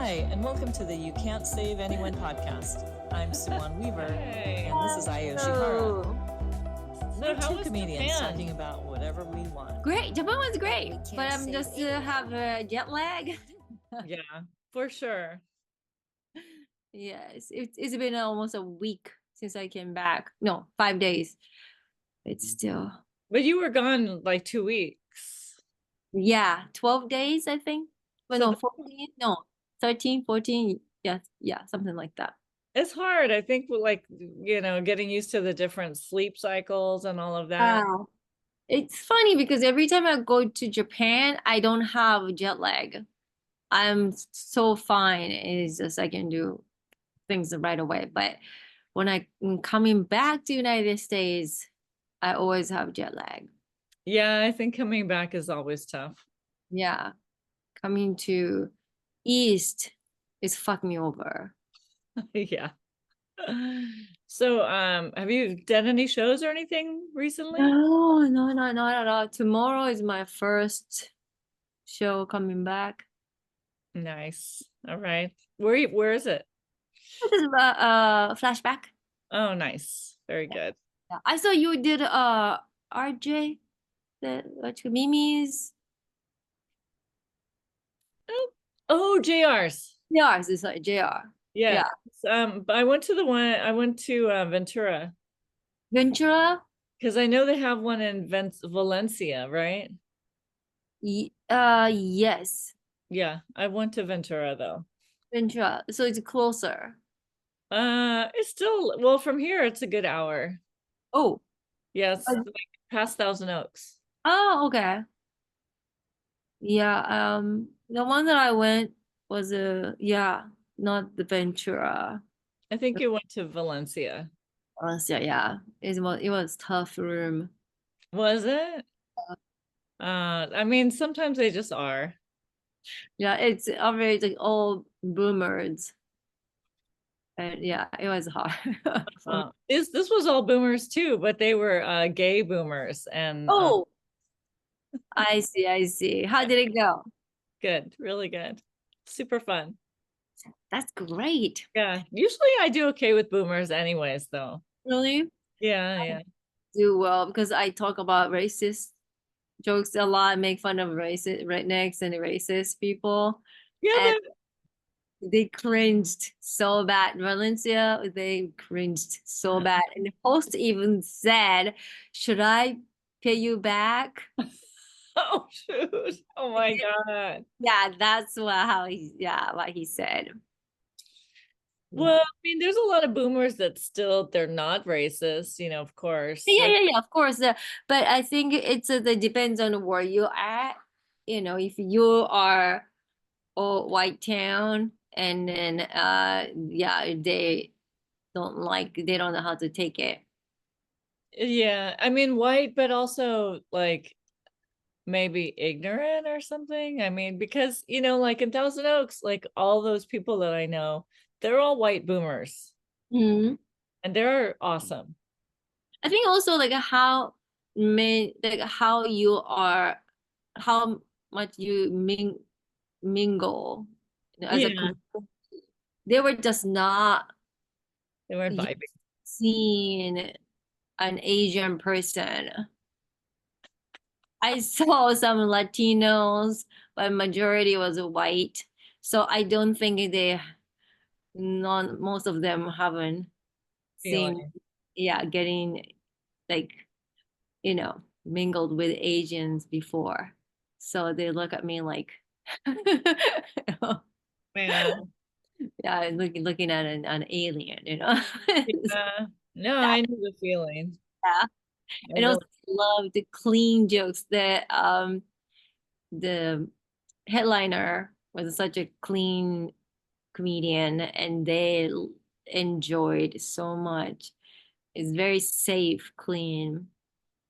Hi, and welcome to the You Can't Save Anyone podcast. I'm Suwon Weaver, Hey. and this is Yoshihara. We're how two was comedians Japan? talking about whatever we want. Great. Japan was We great, can't but I'm save just anyone. have a jet lag. Yeah, for sure. Yes, it's been almost a week since I came back. No, 5 days. It's still, But you were gone like 2 weeks. yeah, 12 days, I think. But So no, 14, no, 13, 14. Yeah, something like that. it's hard. I think with getting used to the different sleep cycles and all of that. Wow. It's funny because every time I go to Japan, I don't have jet lag. I'm so fine. It's just I can do things right away. But when I'm coming back to United States, I always have jet lag. Yeah, I think coming back is always tough. Yeah, coming to East is fuck me over. Yeah. So, have you done any shows or anything recently? No, not at all. Tomorrow is my first show coming back. Nice. All right. Where is it? This is flashback. Oh, nice. Very good. Yeah. I saw you did RJ the Mimi's. Oh, JR's. JR, it's like JR. Yeah. Yeah. But I went to Ventura Ventura. because I know they have one in Valencia, right? Yes. Yeah, I went to Ventura though. Ventura. So it's closer. It's still, well, from here it's a good hour. Oh. Yes, Uh, like past Thousand Oaks. Oh, okay. Yeah, the one that I went was not the Ventura. I think you went to Valencia. Honestly, yeah. It was tough room. Was it? I mean, sometimes they just are. Yeah, it's always like all boomers. And yeah, it was hard. This was all boomers too, but they were gay boomers and Oh, I see. How did it go? good, really good. Super fun. That's great. Yeah, usually I do okay with boomers anyways, though. Really? Yeah, yeah. Do well because I talk about racist jokes a lot, make fun of racist rednecks and racist people. Yeah, And they cringed so bad. Valencia, they cringed so bad. And the host even said, "Should I pay you back?" oh shoot. Oh my God. Yeah, that's what he said. Well, Yeah. I mean, there's a lot of boomers that still they're not racist, of course. Yeah, of course. But I think it depends on where you at. If you are a white town and then yeah, they don't know how to take it. Yeah, I mean white, but also like maybe ignorant or something. I mean, because like in Thousand Oaks, like all those people that I know, they're all white boomers Mhm. and they're awesome. I think also like how you are, how much you mingle as a Yeah, community. They were just not they weren't yet vibing. seeing an Asian person. I saw some Latinos, but majority was white. So I don't think most of them haven't seen, Feeling. yeah, getting like, mingled with Asians before. So they look at me like, Man. yeah, looking at an alien. Yeah. No, I know the feeling. Yeah. I And really also love the clean jokes that the headliner was such a clean comedian and they enjoyed so much. It's very safe, clean.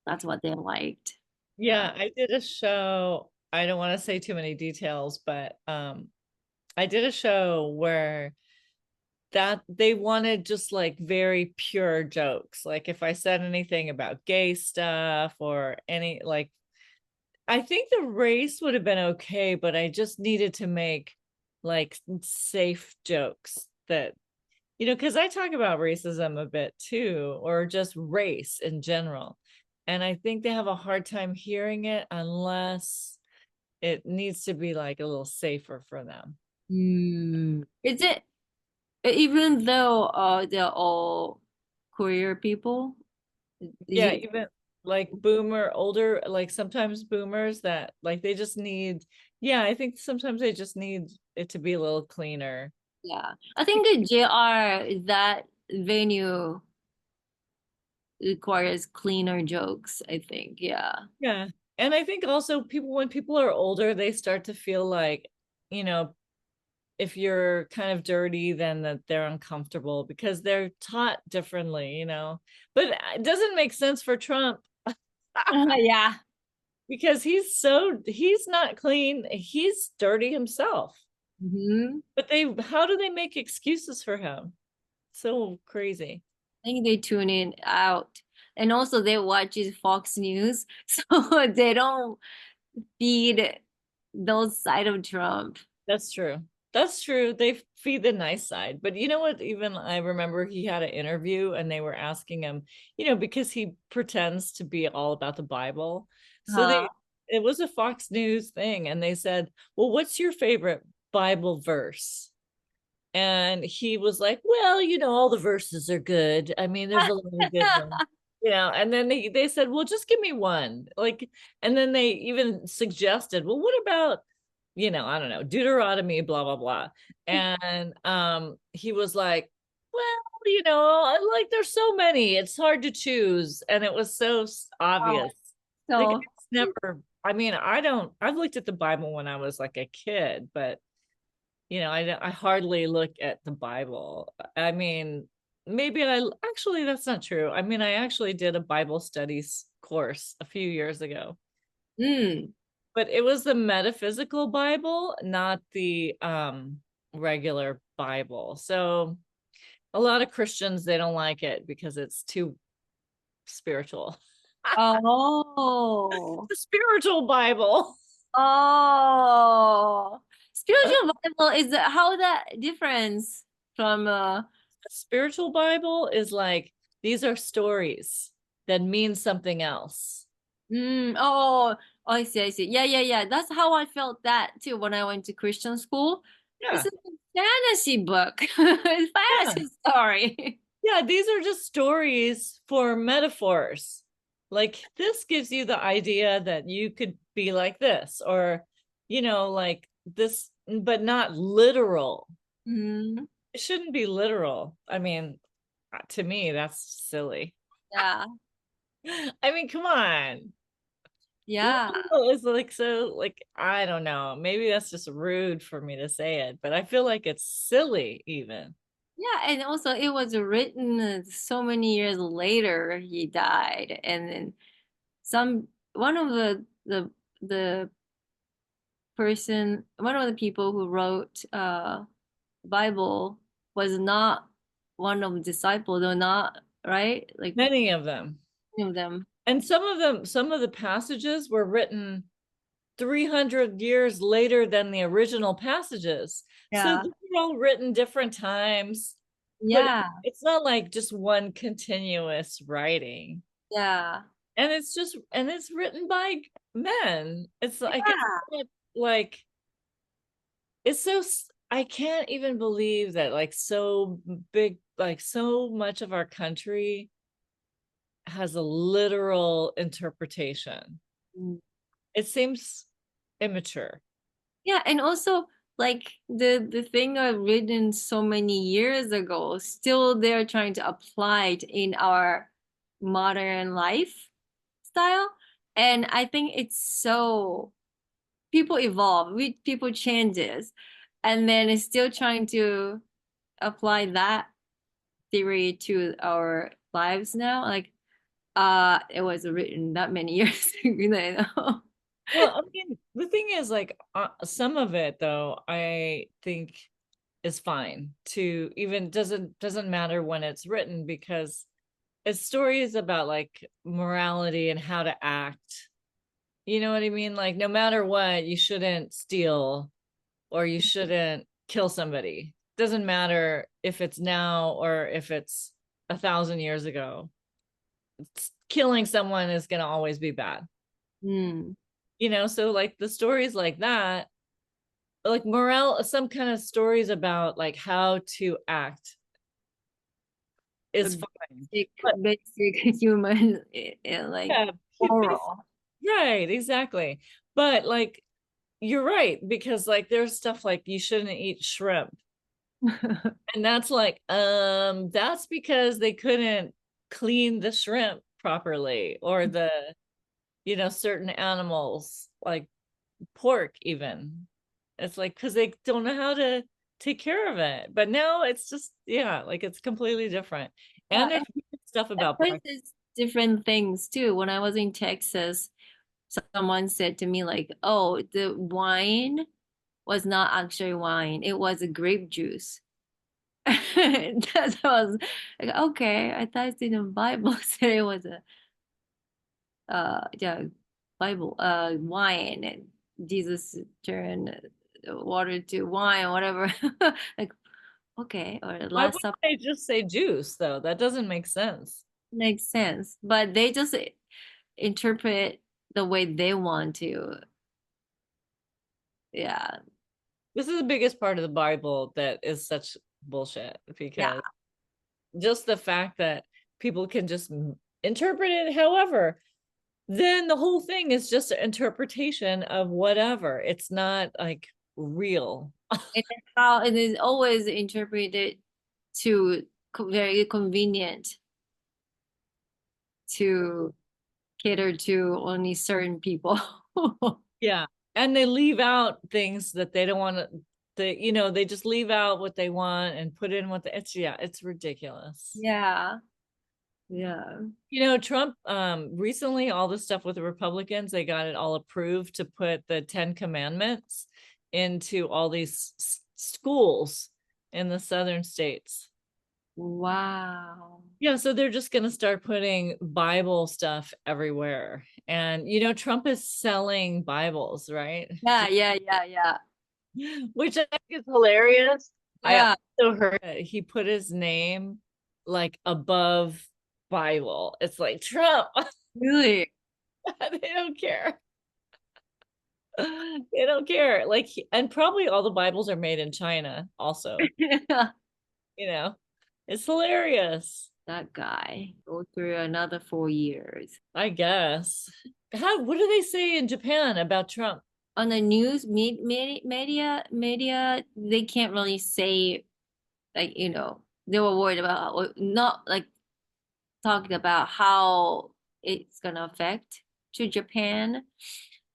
That's what they liked. yeah, I did a show. I don't want to say too many details, but I did a show where that they wanted just like very pure jokes. Like if I said anything about gay stuff or any I think the race would have been okay, but I just needed to make like safe jokes that, because I talk about racism a bit too, or just race in general. And I think they have a hard time hearing it unless it needs to be like a little safer for them. Is it even though they're all queer people? Is Yeah, it? even like older, like sometimes boomers that like they just need, yeah, I think sometimes they just need it to be a little cleaner. Yeah, I think the JR that venue requires cleaner jokes, I think. Yeah. Yeah. And I think also when people are older, they start to feel like, you know, if you're kind of dirty, then that they're uncomfortable because they're taught differently. But it doesn't make sense for Trump Yeah. because he's not clean. He's dirty himself. Hmm. But how do they make excuses for him? So crazy. I think they tune in out. And also they watch Fox News, so they don't feed those side of Trump. That's true. That's true. They feed the nice side. But you know what? Even I remember he had an interview and they were asking him, because he pretends to be all about the Bible. So Uh, it was a Fox News thing. And they said, well, what's your favorite Bible verse? And he was like, well, all the verses are good. I mean, there's a lot of good ones. And then they said, well, just give me one. Like, and then they even suggested, well, what about, I don't know, Deuteronomy, blah, blah, blah. And he was like, well, like there's so many, it's hard to choose. And it was so oh, obvious. The so guy's never, I mean, I've looked at the Bible when I was like a kid, but I hardly look at the Bible. I mean, maybe actually, that's not true. I mean, I actually did a Bible studies course a few years ago, mm, but it was the metaphysical Bible, not the regular Bible. So a lot of Christians, they don't like it because it's too spiritual. oh, The spiritual Bible. oh, spiritual Bible is how that difference from The spiritual Bible is like these are stories that mean something else. oh, I see, I see. Yeah, yeah, yeah. That's how I felt that too when I went to Christian school. It's Yeah. a fantasy book. It's Yeah. fantasy story. Yeah, these are just stories for metaphors. Like this gives you the idea that you could be like this or like this, but not literal. Mm, It shouldn't be literal. I mean, to me that's silly. yeah, I mean, come on. yeah. Literal is like so like I don't know. Maybe that's just rude for me to say it, but I feel like it's silly even. Yeah, and also it was written so many years later he died, and then some one of the one of the people who wrote Bible was not one of the disciples, or not, right? Like Many of them. any of them. And some of the passages were written 300 years later than the original passages. So Yeah. they're all written different times, but Yeah. it's not like just one continuous writing. Yeah. And it's written by men. It's like it's Yeah. not like it's so I can't even believe that like so big, like so much of our country has a literal interpretation. Mm. It seems immature. Yeah, and also like the thing I've written so many years ago, still they're trying to apply it in our modern life style. And I think it's so people evolve, people changes, and then it's still trying to apply that theory to our lives now. Like it was written that many years ago. Well, I mean, the thing is, like, some of it though, I think is fine to even doesn't matter when it's written because it's stories about like morality and how to act. You know what I mean? Like, no matter what, you shouldn't steal or you shouldn't, kill somebody. Doesn't matter if it's now or if it's 1,000 years ago. Killing someone is going to always be bad. Mm. So like the stories like that, like morale, some kind of stories about like how to act is fine. But Basic human like yeah, moral. right, exactly. But like you're right, because like there's stuff like you shouldn't eat shrimp. And that's like, that's because they couldn't clean the shrimp properly, or the, certain animals like pork even. It's like because they don't know how to take care of it. But now it's just, yeah, like it's completely different. Yeah, And there's stuff about places different things too. When I was in Texas, someone said to me like, "Oh, the wine was not actually wine; it was a grape juice." That was like, okay. I thought in the Bible said it was a yeah, Bible wine, and Jesus turned water to wine, whatever. Like, okay, or why last wouldn't supper they just say juice though? That doesn't make sense. makes sense, but they just interpret the way they want to. Yeah, This is the biggest part of the Bible that is such bullshit, yeah, because just the fact that people can just interpret it however, then the whole thing is just an interpretation of whatever. It's not like real. and how it is always interpreted to very convenient to cater to only certain people. Yeah. And they leave out things that they don't want to, they just leave out what they want and put in what it's, yeah, it's ridiculous. Yeah, yeah. Trump, recently, all the stuff with the Republicans, they got it all approved to put the 10 Commandments into all these schools in the southern states. Wow. Yeah, so they're just going to start putting Bible stuff everywhere. And, Trump is selling Bibles, right? Yeah, yeah, yeah, yeah. Which I think is hilarious. I Yeah, also heard that he put his name like above Bible. It's like Trump. really. They don't care. They don't care. Like, and probably all the Bibles are made in China also. You know, it's hilarious. That guy go through another 4 years. I guess. What do they say in Japan about Trump? On the news media, they can't really say like, they were worried about not like talking about how it's gonna affect to Japan.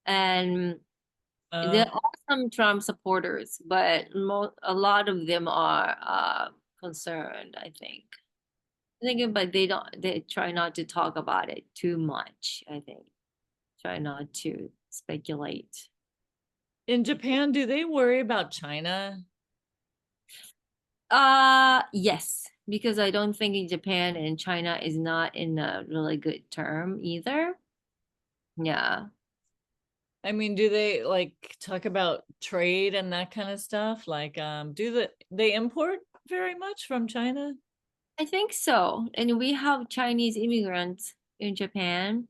And Uh, there are some Trump supporters, but a lot of them are concerned, I think. But they try not to talk about it too much, I think. Try not to speculate. in Japan, do they worry about China? Yes, because I don't think in Japan and China is not in a really good term either. Yeah. I mean, do they like talk about trade and that kind of stuff? Like, they import very much from China? I think so. And we have Chinese immigrants in Japan.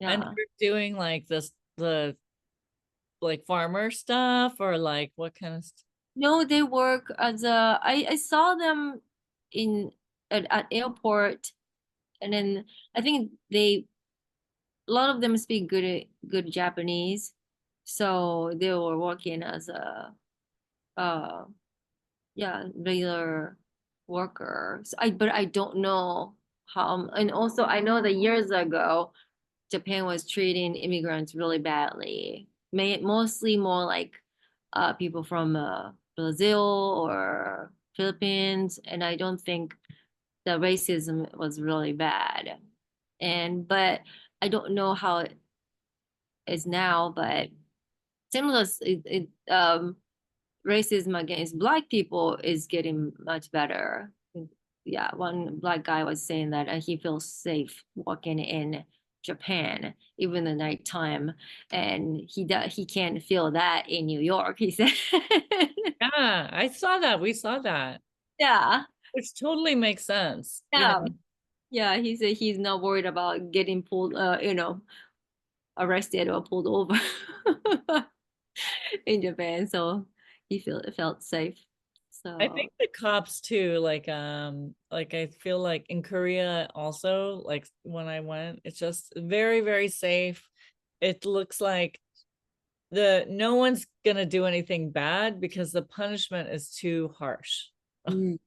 And Yeah. they're doing like the like farmer stuff, or like what kind of No, they work as I saw them in at airport, and then I think a lot of them speak good Japanese. So they were working as a uh yeah, regular workers. But I don't know how, and also I know that years ago Japan was treating immigrants really badly. Mostly more like people from Brazil or Philippines, and I don't think the racism was really bad. But I don't know how it is now, but similar racism against black people is getting much better. Yeah, one black guy was saying that he feels safe walking in Japan, even the nighttime, and he can't feel that in New York. He said, Yeah, I saw that. We saw that, "Yeah, which totally makes sense. You yeah, know, yeah." He said he's not worried about getting pulled, arrested or pulled over in Japan, so he felt safe. I So, think the cops too, like I feel like in Korea also, like when I went, it's just very, very safe. It looks like the no one's gonna do anything bad because the punishment is too harsh.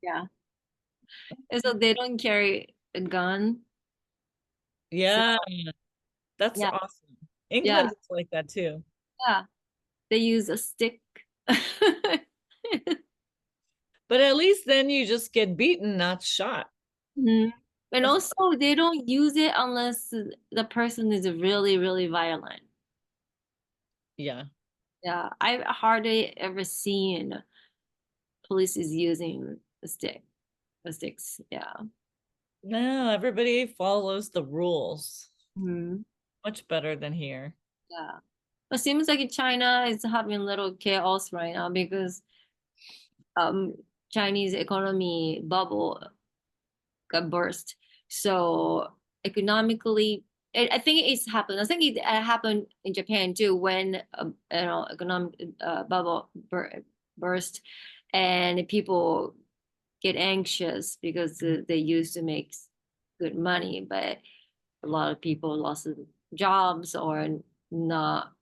yeah. And so they don't carry a gun. So Yeah, that's yeah, awesome. yeah, England is like that too. yeah. They use a stick. But at least then you just get beaten, not shot. Mhm. And That's, also, they don't use it unless the person is really, really violent. yeah. Yeah, I've hardly ever seen police is using sticks. Yeah. No, everybody follows the rules. Mhm. Much better than here. Yeah. It seems like China is having a little chaos right now because um Chinese economy bubble got burst. So economically, I think it's happened. I think it happened in Japan too when economic bubble burst, and people get anxious because they used to make good money, but a lot of people lost their jobs or not.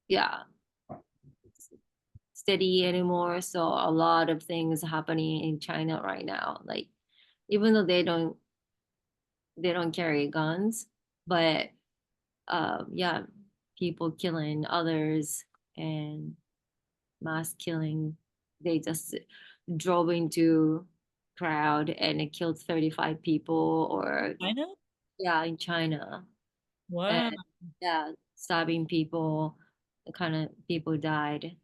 Yeah, steady anymore. So a lot of things happening in China right now. Like even though they don't carry guns, but yeah, people killing others and mass killing. They just drove into crowd and it killed 35 people, or I know. yeah, in China. Wow. And yeah, stabbing people, the kind of people died.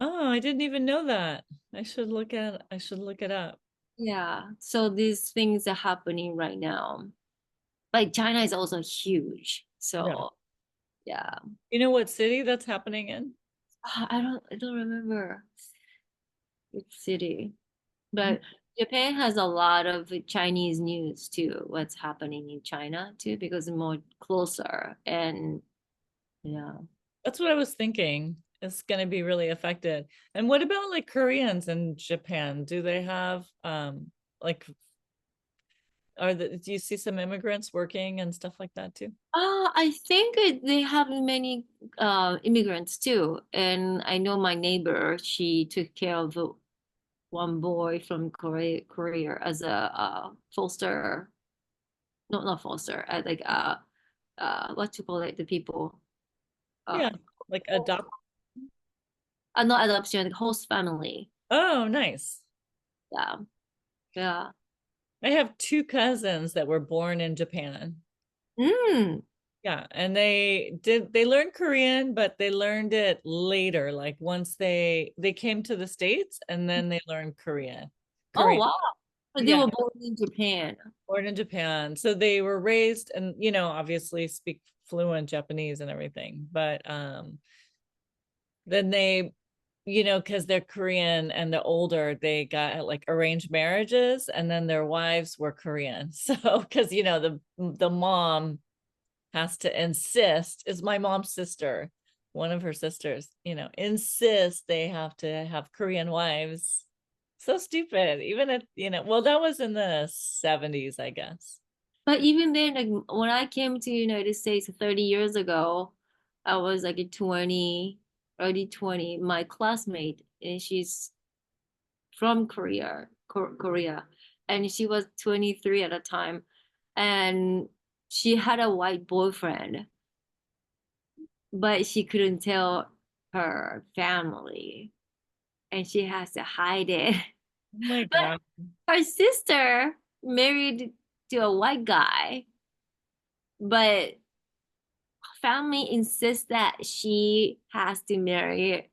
Oh, I didn't even know that. I should look it up. Yeah, so these things are happening right now. Like China is also huge. Yeah. So yeah. You know what city that's happening in? I don't remember which city. Mm. But Japan has a lot of Chinese news too, what's happening in China too, because it's more closer and yeah. That's what I was thinking. It's going to be really affected. And what about like Koreans in Japan? Do they have like do you see some immigrants working and stuff like that too? I think they have many immigrants too. And I know my neighbor, she took care of one boy from Korea as a foster, no, not foster, like what you call it, the people, uh, Yeah, like adopt. not adoption, like host family. Oh, nice. Yeah, yeah. I have two cousins that were born in Japan. Mm. Yeah, and they learned Korean, but they learned it later, like once they came to the States and then they learned Korean. Oh Korean. wow. But they Yeah, were born in Japan. born in Japan. So they were raised and obviously speak fluent Japanese and everything. But then they because they're Korean and they're older, they got like arranged marriages and then their wives were Korean. So because the mom has to insist, is my mom's sister, one of her sisters, insists they have to have Korean wives. So stupid. Even at, well, that was in the 70s, I guess. But even then, like when I came to United States 30 years ago, I was like a 20, early 20. My classmate, and she's from Korea, and she was 23 at the time, and she had a white boyfriend, but she couldn't tell her family, and she has to hide it. Oh my But God. her sister married to a white guy, but family insists that she has to marry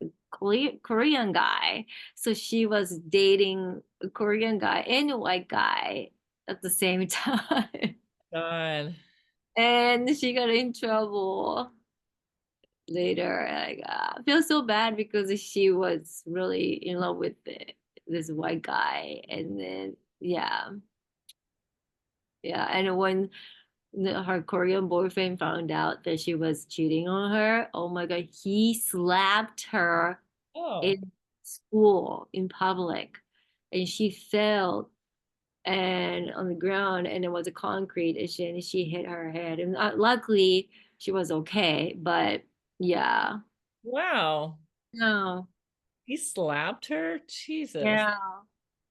a Korean guy. So she was dating a Korean guy and a white guy at the same time. God. And she got in trouble later. Like, I feel so bad because she was really in love with this white guy. And then, yeah. Yeah. And when her Korean boyfriend found out that she was cheating on her, oh my God, he slapped her Oh, in school, in public. And she fell and on the ground, and it was a concrete issue, and she hit her head. And luckily, she was okay. But yeah, wow. no, He slapped her? Jesus. yeah,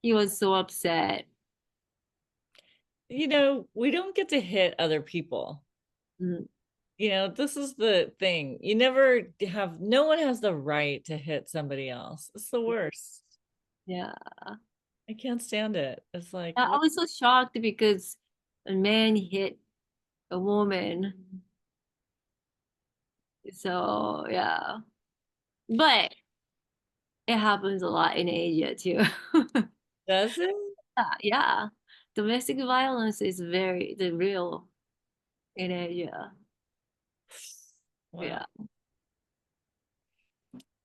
he was so upset. You know, we don't get to hit other people. Mm, You know, this is the thing. You never have, no one has the right to hit somebody else. It's the worst. yeah. I can't stand it. It's like, I what? was so shocked because a man hit a woman. So yeah, but it happens a lot in Asia too. Does it? Yeah, domestic violence is very the real in Asia. Wow. Yeah.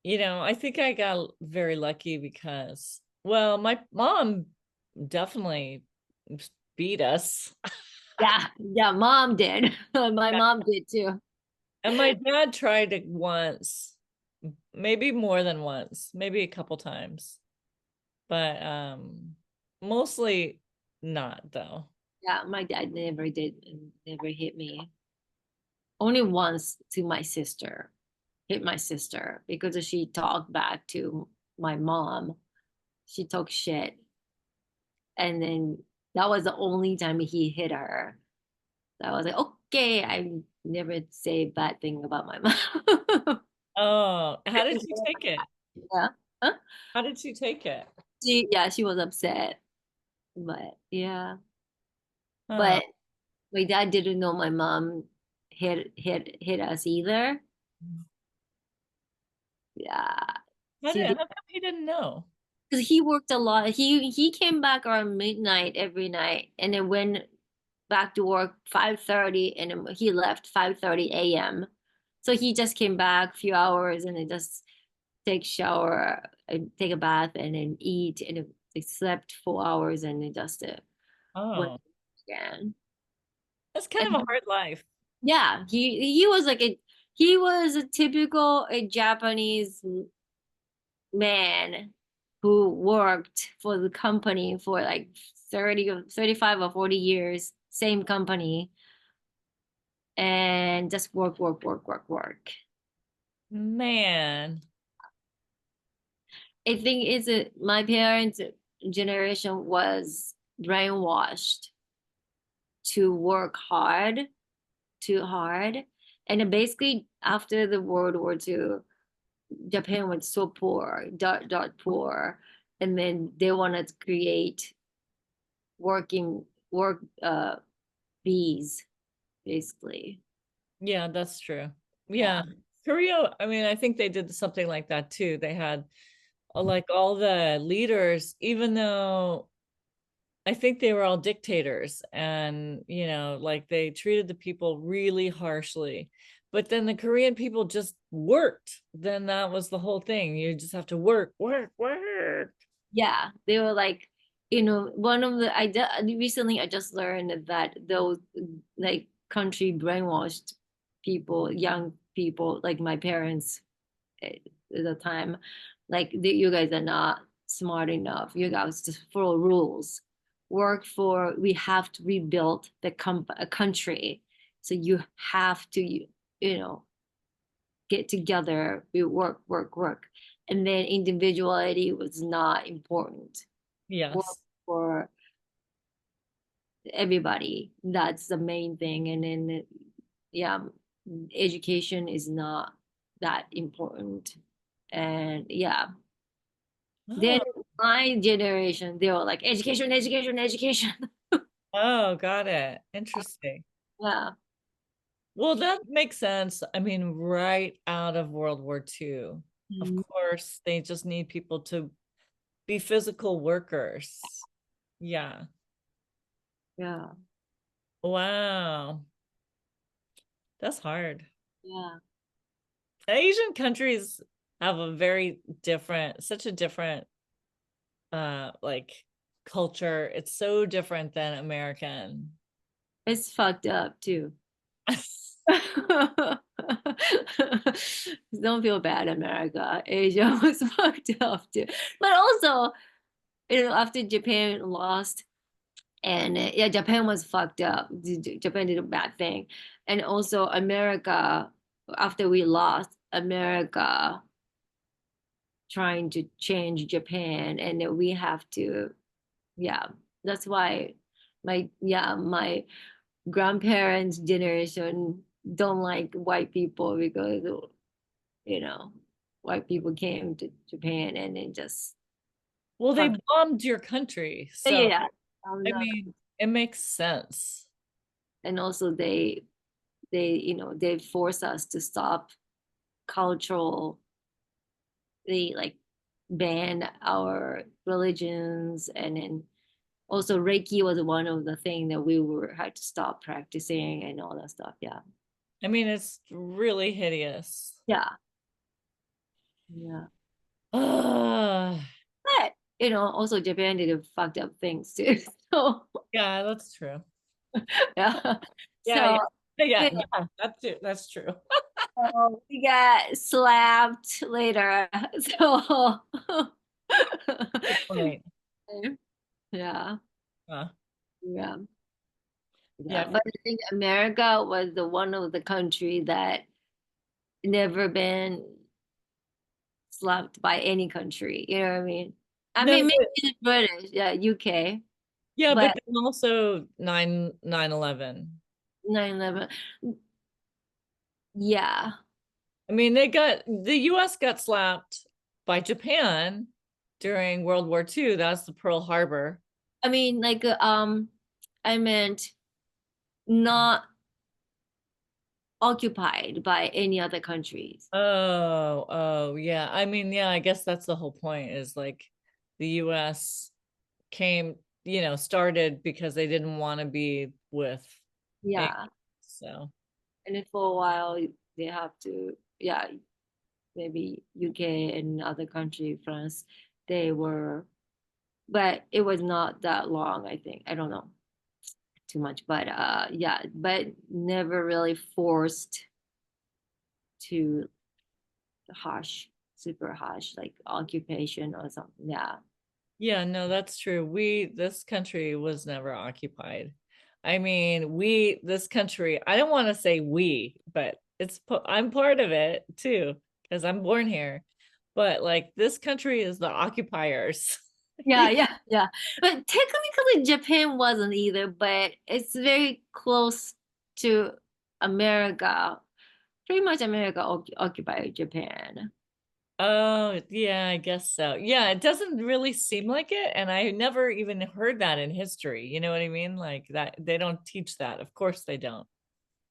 You know, I think I got very lucky because, well, my mom definitely beat us. Yeah, yeah, mom did. My Yeah. mom did too. And my dad tried it once, maybe more than once, maybe a couple times, but mostly not though. Yeah, my dad never did, never hit me. Only once to my sister, hit my sister because she talked back to my mom. She talked shit. And then that was the only time he hit her. So I was like, okay, I never say bad thing about my mom. Oh, how did she take it? Yeah. Huh? How did she take it? Yeah, she was upset. But yeah. Oh, But my dad didn't know my mom hit us either. Yeah, she did how come he didn't know? because he worked a lot. He came back around midnight every night, and then went back to work 5:30, and then he left 5:30 a.m. So he just came back a few hours, and then just take shower and take a bath, and then eat, and then they slept 4 hours, and then just went Oh, again. that's kind of a And hard life. yeah, he was like he was a typical Japanese man who worked for the company for like 30 or 35 or 40 years, same company, and just work. Man. I think it's my parents' generation was brainwashed to work hard, too hard. And then basically after the World War II, Japan was so poor, dot poor, and then they wanted to create work bees basically. Yeah, that's true. Yeah, Yeah. Korea, I mean, I think they did something like that too. They had like all the leaders, even though I think they were all dictators and, you know, like they treated the people really harshly. But then the Korean people just worked. Then that was the whole thing. You just have to work, work, work. yeah, they were like, one of the recently I just learned that those like country brainwashed people, young people like my parents at the time, like you guys are not smart enough, you guys just follow rules, work for, we have to rebuild the a country, so you have to get together, we work, and then individuality was not important, work Yes. for everybody, that's the main thing. And then yeah, education is not that important. And yeah, then Oh, my generation, they were like education. oh, got it. Interesting. Yeah. Well, that makes sense. I mean, right out of World War II. Of Mhm. course, they just need people to be physical workers. Yeah. Yeah. Wow. That's hard. Yeah. Asian countries have a very different, such a different like culture. It's so different than American. It's fucked up too. Don't feel bad, America. Asia was fucked up too. But also, after Japan lost, and yeah, Japan was fucked up. Japan did a bad thing. And also, America, after we lost, America trying to change Japan, and then we have to, yeah, that's why my grandparents' generation don't like white people because you know white people came to Japan and then just Well, they fuck. bombed your country. Yeah, So, yeah. I mean, it makes sense. And also they force us to stop cultural. They like ban our religions, and then also Reiki was one of the things that we were had to stop practicing and all that stuff. Yeah, I mean, it's really hideous. yeah, yeah. Ugh. But also Japan did fucked up things too. So Yeah, that's true. yeah. Yeah, So yeah, yeah, yeah, that's true. so we got slapped later. So Good point. yeah, Uh, yeah, yeah, yeah. But I think America was the one of the country that never been slapped by any country. You know what I mean? I no, mean, maybe but the British, yeah, UK, yeah, but but then also 9/11. 9/11, yeah. I mean, the US got slapped by Japan during World War II. That's the Pearl Harbor. I mean, like, I meant not occupied by any other countries. Oh, yeah. I mean, yeah, I guess that's the whole point is like the US came, started because they didn't want to be with England. Yeah, So, and then for a while they have to, yeah, maybe UK and other country, France, they were, but it was not that long. I think I don't know too much, but yeah, but never really forced to harsh, super harsh, like occupation or something. Yeah. yeah, no, that's true. This country was never occupied. I mean, this country, I don't want to say we, but I'm part of it too, because I'm born here. But like this country is the occupiers. Yeah, yeah, yeah. But technically, Japan wasn't either, but it's very close to America. Pretty much America occupied Japan. Oh, yeah, I guess so. Yeah, it doesn't really seem like it. And I never even heard that in history. You know what I mean? Like that, they don't teach that. Of course they don't.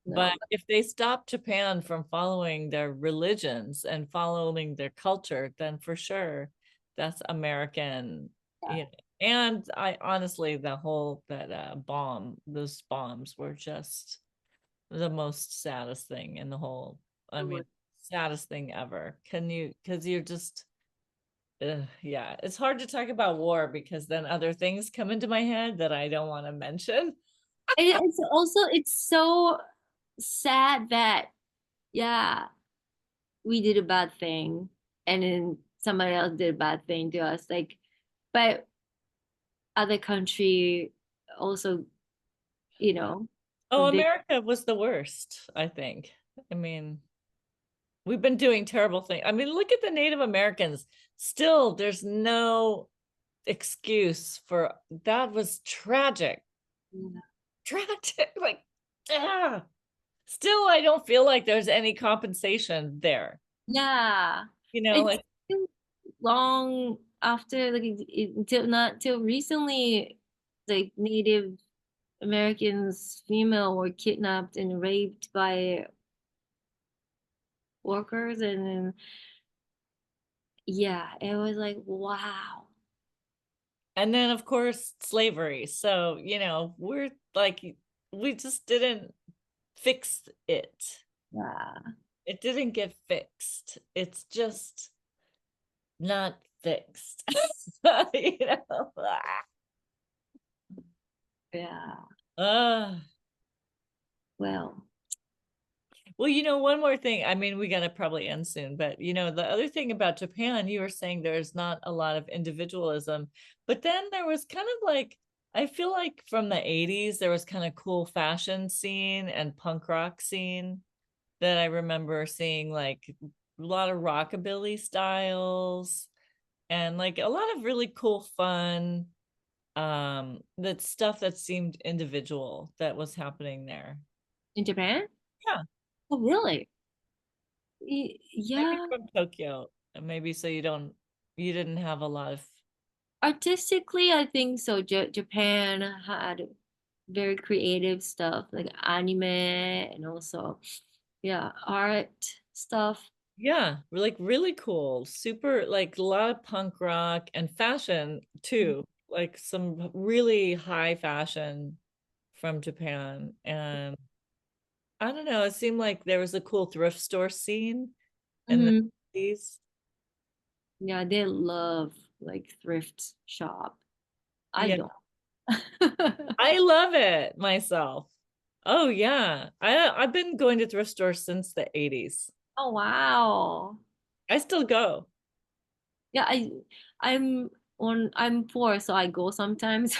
But No, if they stop Japan from following their religions and following their culture, then for sure that's American, yeah, you know. And I honestly, that those bombs were just the most saddest thing in the whole, I it mean, was. saddest thing ever. Because you're just, yeah, it's hard to talk about war because then other things come into my head that I don't want to mention. It's also it's so sad that yeah, we did a bad thing, and then somebody else did a bad thing to us. Like, but other country also, you know, Oh, the America was the worst, I think. I mean, we've been doing terrible things. I mean, look at the Native Americans. Still, there's no excuse for that was tragic. Tragic. Like, ah. Still, I don't feel like there's any compensation there. yeah, it's Like, still long after like until not till recently, like Native Americans female were kidnapped and raped by workers, and then yeah, it was like wow. and then of course slavery. So, we're like we just didn't fix it. Yeah. It didn't get fixed. It's just not fixed. You know? Yeah. Uh, Well, well, one more thing. I mean, we gotta probably end soon, but the other thing about Japan, you were saying there's not a lot of individualism, but then there was kind of like, I feel like from the 80s, there was kind of cool fashion scene and punk rock scene that I remember seeing, like a lot of rockabilly styles and like a lot of really cool fun that stuff that seemed individual that was happening there. in Japan? Yeah, Oh, really? maybe Yeah. from Tokyo, and maybe so you didn't have a lot of. Artistically, I think so. Japan had very creative stuff like anime and also, yeah, art stuff. Yeah, like really cool, super, like a lot of punk rock and fashion too, like some really high fashion from Japan. And I don't know, it seemed like there was a cool thrift store scene in the Mhm. 80s. Yeah, they love like thrift shop. I Yeah, don't. I love it myself. Oh yeah. I've been going to thrift stores since the 80s. Oh, wow. I still go. Yeah, I'm poor, so I go sometimes.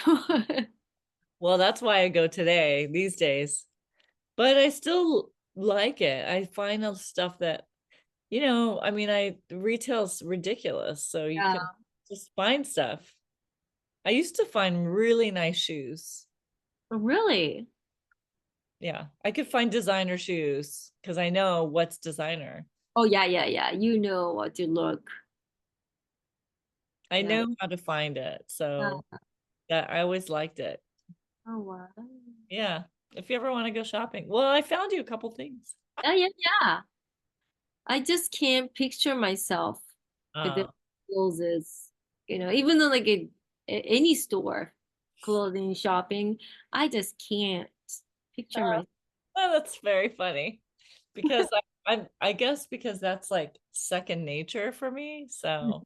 Well, that's why I go today these days. But I still like it. I find the stuff that, I mean, retail's ridiculous, so you Yeah. can just find stuff. I used to find really nice shoes. Really? Yeah, I could find designer shoes because I know what's designer. Oh, yeah, yeah, yeah. You know what to look. I Yeah. know how to find it. So Yeah. that I always liked it. Oh, wow. Yeah. If you ever want to go shopping. Well, I found you a couple things. Yeah, yeah, yeah. I just can't picture myself with the Uh, clothes is, even though like any store, clothing, shopping, I just can't picture myself. well, that's very funny because I guess because that's like second nature for me. So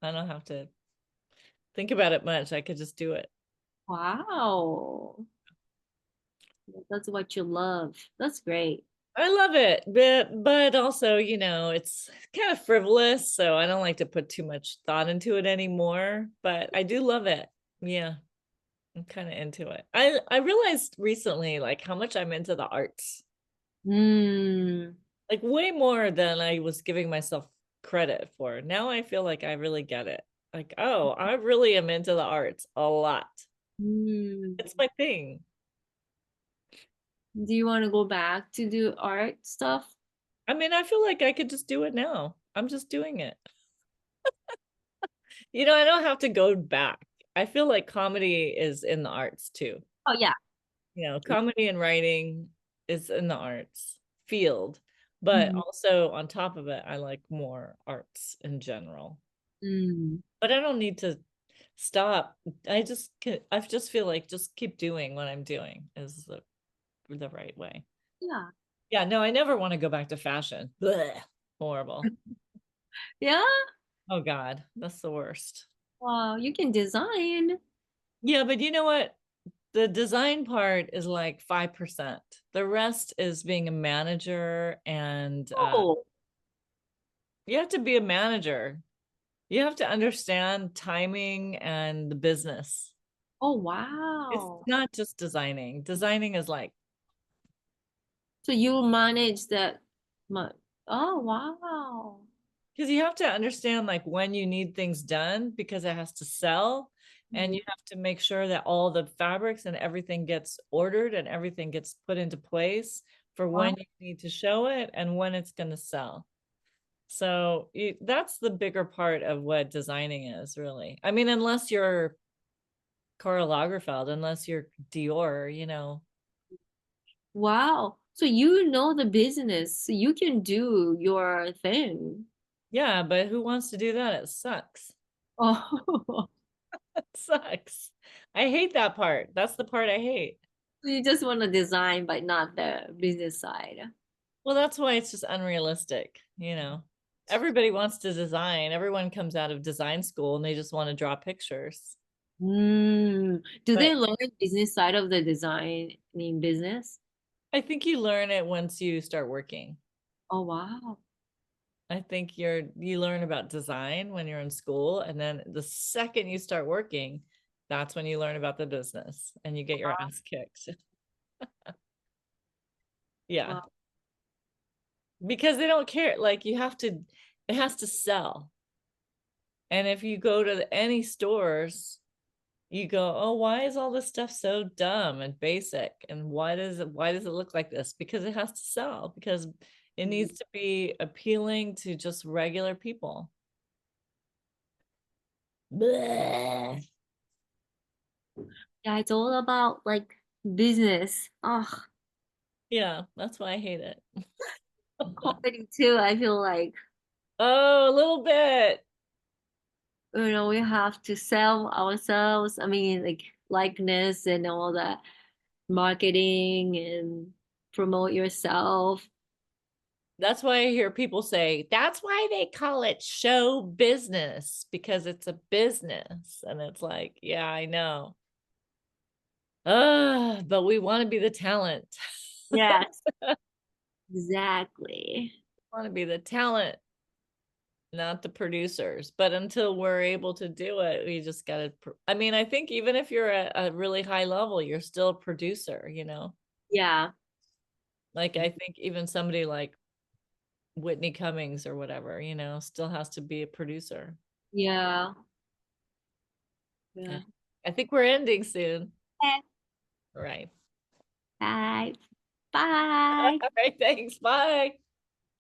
I don't have to think about it much. I could just do it. Wow. That's what you love. That's great. I love it, but also, it's kind of frivolous, so I don't like to put too much thought into it anymore, but I do love it. Yeah, I'm kind of into it. I realized recently like how much I'm into the arts. Mm, Like way more than I was giving myself credit for. Now I feel like I really get it. Like, oh, I really am into the arts a lot. mm. It's my thing. Do you want to go back to do art stuff? I mean, I feel like I could just do it now. I'm just doing it. I don't have to go back. I feel like comedy is in the arts too. Oh, yeah. Comedy and writing is in the arts field, but Mm, also on top of it, I like more arts in general. mm. But I don't need to stop. I just feel like just keep doing what I'm doing is the right way. Yeah. Yeah, no, I never want to go back to fashion. Blech, horrible. Yeah. Oh God, that's the worst. Wow. You can design. Yeah, but you know what? The design part is like 5%. The rest is being a manager, and Oh. you have to be a manager. You have to understand timing and the business. Oh, It's wow. not just designing. Designing is like, So you manage that much. Oh, wow. because you have to understand like when you need things done because it has to sell, and Mhm. you have to make sure that all the fabrics and everything gets ordered and everything gets put into place for Wow. when you need to show it and when it's going to sell. So that's the bigger part of what designing is, really. I mean, unless you're Karl Lagerfeld, unless you're Dior. Wow. So you know the business. So you can do your thing. Yeah, but who wants to do that? It sucks. Oh, It sucks. I hate that part. That's the part I hate. You just want to design, but not the business side. Well, that's why it's just unrealistic, you know. Everybody wants to design. Everyone comes out of design school and they just want to draw pictures. Do they But learn business side of the designing business? I think you learn it once you start working. Oh, wow. I think you learn about design when you're in school, and then the second you start working, that's when you learn about the business and you get your ass kicked. Yeah. Wow. Because they don't care. Like it has to sell. And if you go to any stores, you go, oh, why is all this stuff so dumb and basic? And why does it look like this? Because it has to sell, because it needs to be appealing to just regular people. Bleh. Yeah, it's all about like business. Oh, Yeah, that's why I hate it. comedy too. I feel like, Oh, a little bit. we have to sell ourselves. I mean, like likeness and all that marketing and promote yourself. That's why I hear people say that's why they call it show business, because it's a business. And it's like, yeah, I know. But we want to be the talent. Yes, exactly. Want to be the talent, not the producers. But until we're able to do it, we just got to. I mean, I think even if you're at a really high level, you're still a producer, you know? Yeah. Like, I think even somebody like Whitney Cummings or whatever, you know, still has to be a producer. Yeah. Yeah. Yeah. I think we're ending soon. Okay. Right. Bye. Bye. All right. Thanks. Bye.